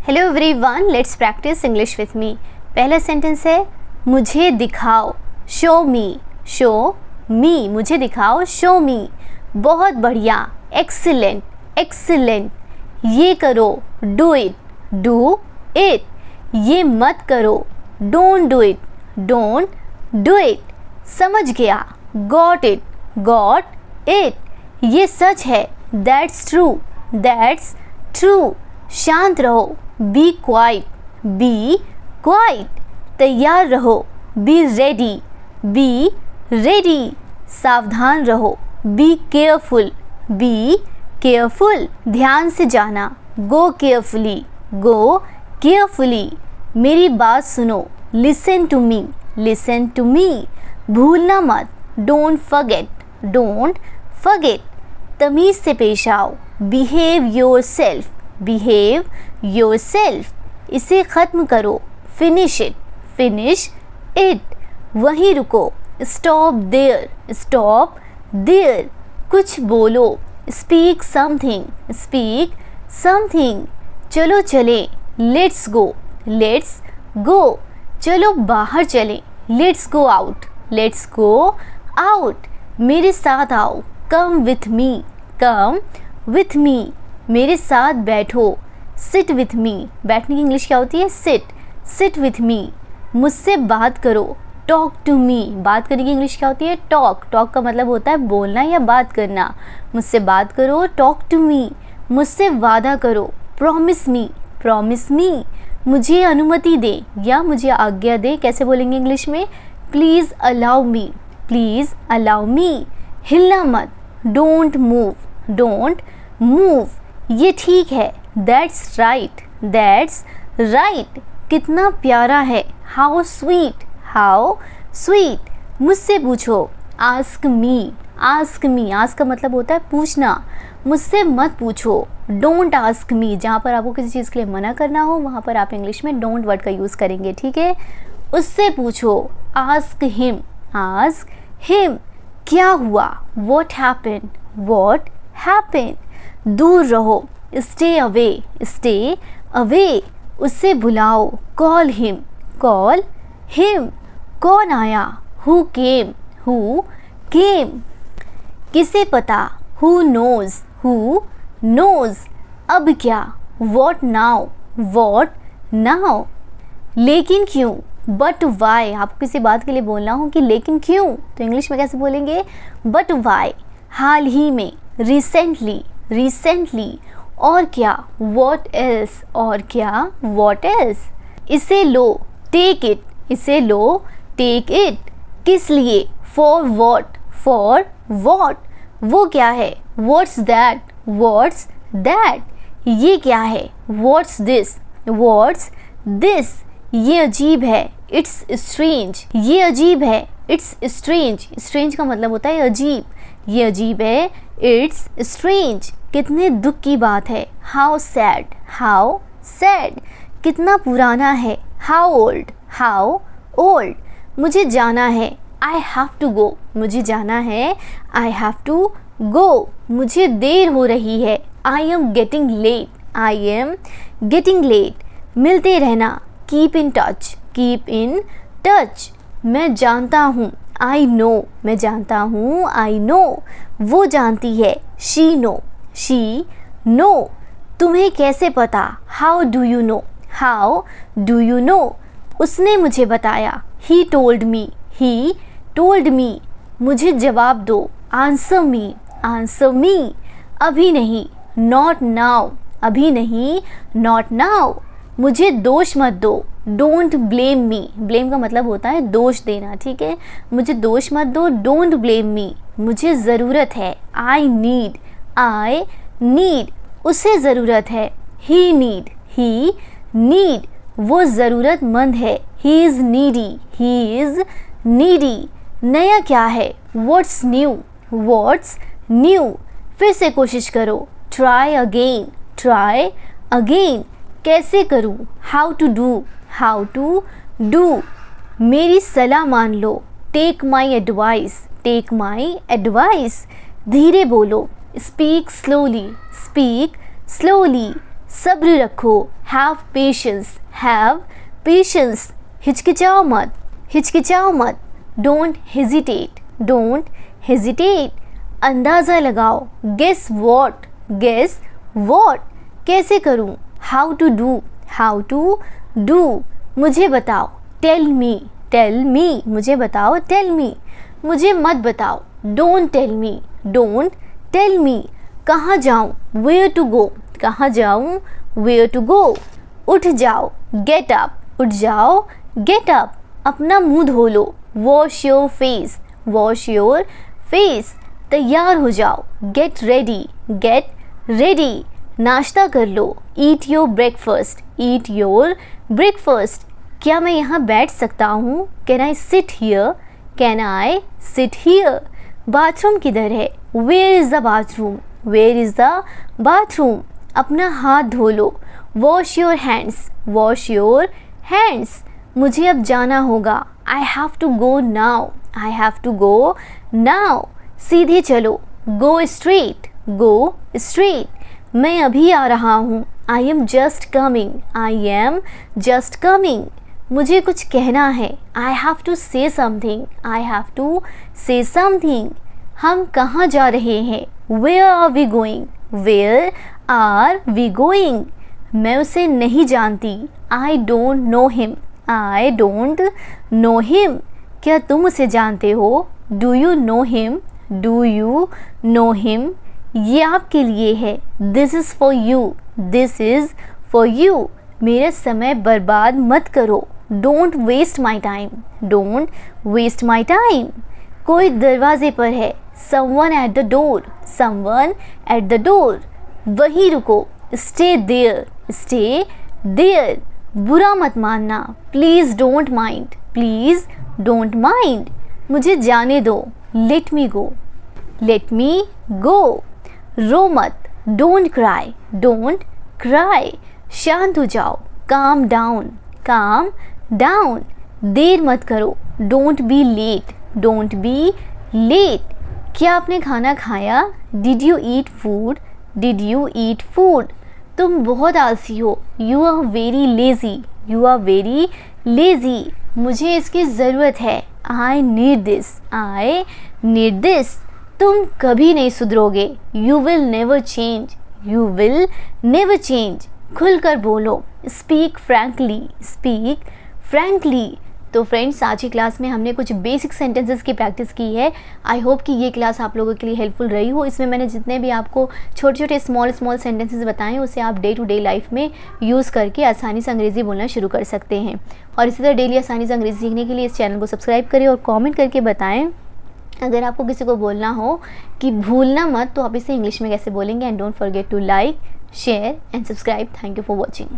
Hello everyone, let's practice English with me. पहला sentence है मुझे दिखाओ, शो मी, शो मी, मुझे दिखाओ, शो मी। बहुत बढ़िया, एक्सीलेंट, एक्सीलेंट। ये करो, डू इट, डू इट। ये मत करो, don't do it, don't do it. समझ गया, गॉट इट, गॉट इट। ये सच है, दैट्स ट्रू, दैट्स ट्रू। शांत रहो, बी क्वाइट, बी क्वाइट। तैयार रहो, बी रेडी, बी रेडी। सावधान रहो, बी केयरफुल, बी केयरफुल। ध्यान से जाना, गो केयरफुली, गो केयरफुली। मेरी बात सुनो, listen to me, listen to me. भूलना मत, डोंट फॉरगेट, डोंट फॉरगेट। तमीज़ से पेश आओ, बिहेव योरसेल्फ, बिहेव योरसेल्फ। इसे ख़त्म करो, फिनिश इट, फिनिश इट। वहीं रुको, स्टॉप देयर, स्टॉप देयर। कुछ बोलो, स्पीक समथिंग, स्पीक समथिंग। चलो चलें, लेट्स गो, लेट्स गो। चलो बाहर चलें, let's go out, let's go out. मेरे साथ आओ, come with me, come with me. मेरे साथ बैठो, सिट विथ मी। बैठने की इंग्लिश क्या होती है? Sit, sit with me. मुझसे बात करो, टॉक टू मी। बात करने की इंग्लिश क्या होती है? टॉक। टॉक का मतलब होता है बोलना या बात करना। मुझसे बात करो, टॉक टू मी। मुझसे वादा करो, प्रॉमिस मी, प्रॉमिस मी। मुझे अनुमति दे या मुझे आज्ञा दे, कैसे बोलेंगे इंग्लिश में? Please allow me, please allow me. हिलना मत, डोंट मूव, डोंट मूव। ये ठीक है, दैट्स राइट, दैट्स राइट। कितना प्यारा है, हाउ स्वीट, हाउ स्वीट। मुझसे पूछो, ask me, ask me. Ask का मतलब होता है पूछना। मुझसे मत पूछो, डोंट आस्क मी। जहाँ पर आपको किसी चीज़ के लिए मना करना हो वहाँ पर आप इंग्लिश में डोंट वर्ड का यूज़ करेंगे, ठीक है। उससे पूछो, आस्क हिम, आस्क हिम। क्या हुआ? What happened, what happened. दूर रहो, स्टे अवे, स्टे अवे। उससे बुलाओ, कॉल हिम, कॉल हिम। कौन आया? Who came, who came. किसे पता? Who nose, who nose. अब क्या? What now, what now. लेकिन क्यों? But why. आपको किसी बात के लिए बोलना हो कि लेकिन क्यों, तो इंग्लिश में कैसे बोलेंगे? But why. हाल ही में, रिसेंटली, रिसेंटली। और क्या? What else. और क्या? What else. इसे लो, टेक इट, इसे लो, टेक इट। किस लिए? For what, for what. वो क्या है? What's that, what's that. ये क्या है? What's this, what's this. ये अजीब है, इट्स स्ट्रेंज। ये अजीब है, इट्स स्ट्रेंज। स्ट्रेंज का मतलब होता है अजीब। ये अजीब है, इट्स स्ट्रेंज। कितने दुख की बात है, हाउ सैड, हाउ सैड। कितना पुराना है, हाउ ओल्ड, हाउ ओल्ड। मुझे जाना है, आई हैव टू गो। मुझे जाना है, आई हैव टू गो। मुझे देर हो रही है, I am getting late, I am getting late. मिलते रहना, keep in touch, keep in touch. मैं जानता हूँ, आई नो। मैं जानता हूँ, आई नो। वो जानती है, शी नो, शी नो। तुम्हें कैसे पता? How do you know, how do you know. उसने मुझे बताया, he told me, he told me. मुझे जवाब दो, आंसर मी, आंसर मी। अभी नहीं, नॉट नाउ। अभी नहीं, नॉट नाउ। मुझे दोष मत दो, डोंट ब्लेम मी। ब्लेम का मतलब होता है दोष देना, ठीक है। मुझे दोष मत दो, डोंट ब्लेम मी। मुझे ज़रूरत है, आई नीड, आई नीड। उसे ज़रूरत है, ही नीड, ही नीड। वो ज़रूरतमंद है, he is needy, he is needy. नया क्या है? What's new, what's new. फिर से कोशिश करो, ट्राई अगेन, ट्राई अगेन। कैसे करूँ? How to do, how to do. मेरी सलाह मान लो, take my advice, take my advice. धीरे बोलो, स्पीक स्लोली, स्पीक स्लोली। सब्र रखो, हैव पेशेंस, हिचकिचाओ मत, डोंट हेजिटेट, अंदाज़ा लगाओ, गेस वॉट, कैसे करूं, हाउ टू डू, मुझे बताओ, टेल मी, मुझे बताओ, टेल मी, मुझे मत बताओ, डोंट टेल मी, कहाँ जाऊं, वेयर टू गो, उठ जाओ, गेट अप, अपना मुंह धो लो, वॉश योर फेस, तैयार हो जाओ, गेट रेडी, नाश्ता कर लो, ईट योर ब्रेकफास्ट, क्या मैं यहाँ बैठ सकता हूँ, can I sit here, bathroom किधर है, वेयर इज़ द बाथरूम, अपना हाथ धो लो, वॉश योर हैंड्स, मुझे अब जाना होगा, I have to go now, सीधे चलो, गो स्ट्रेट, मैं अभी आ रहा हूँ, आई एम जस्ट कमिंग, मुझे कुछ कहना है, I have to say something, हम कहाँ जा रहे हैं, वेयर आर वी गोइंग, मैं उसे नहीं जानती, आई डोंट नो हिम, क्या तुम उसे जानते हो, डू यू नो हिम, ये आपके लिए है, दिस इज़ फॉर यू, मेरा समय बर्बाद मत करो, डोंट वेस्ट माई टाइम, कोई दरवाजे पर है, समवन एट द डोर, वहीं रुको, स्टे देयर, बुरा मत मानना, प्लीज़ डोंट माइंड, मुझे जाने दो, लेट मी गो, रो मत, डोंट क्राई, शांत हो जाओ, काम डाउन, देर मत करो, डोंट बी लेट, क्या आपने खाना खाया, डिड यू ईट फूड, तुम बहुत आलसी हो, यू आर वेरी लेज़ी, मुझे इसकी ज़रूरत है, आई नीड दिस, तुम कभी नहीं सुधरोगे, यू विल नेवर चेंज, खुलकर बोलो, स्पीक फ्रैंकली। तो फ्रेंड्स, आज की क्लास में हमने कुछ बेसिक सेंटेंसेस की प्रैक्टिस की है। आई होप कि ये क्लास आप लोगों के लिए हेल्पफुल रही हो। इसमें मैंने जितने भी आपको छोटे छोटे स्मॉल सेंटेंसेस बताए हैं, उसे आप डे टू डे लाइफ में यूज़ करके आसानी से अंग्रेज़ी बोलना शुरू कर सकते हैं। और इसी तरह डेली आसानी से अंग्रेज़ी सीखने के लिए इस चैनल को सब्सक्राइब करें और कॉमेंट करके बताएँ अगर आपको किसी को बोलना हो कि भूलना मत तो आप इसे इंग्लिश में कैसे बोलेंगे। And don't forget to like, share and subscribe. Thank you for watching.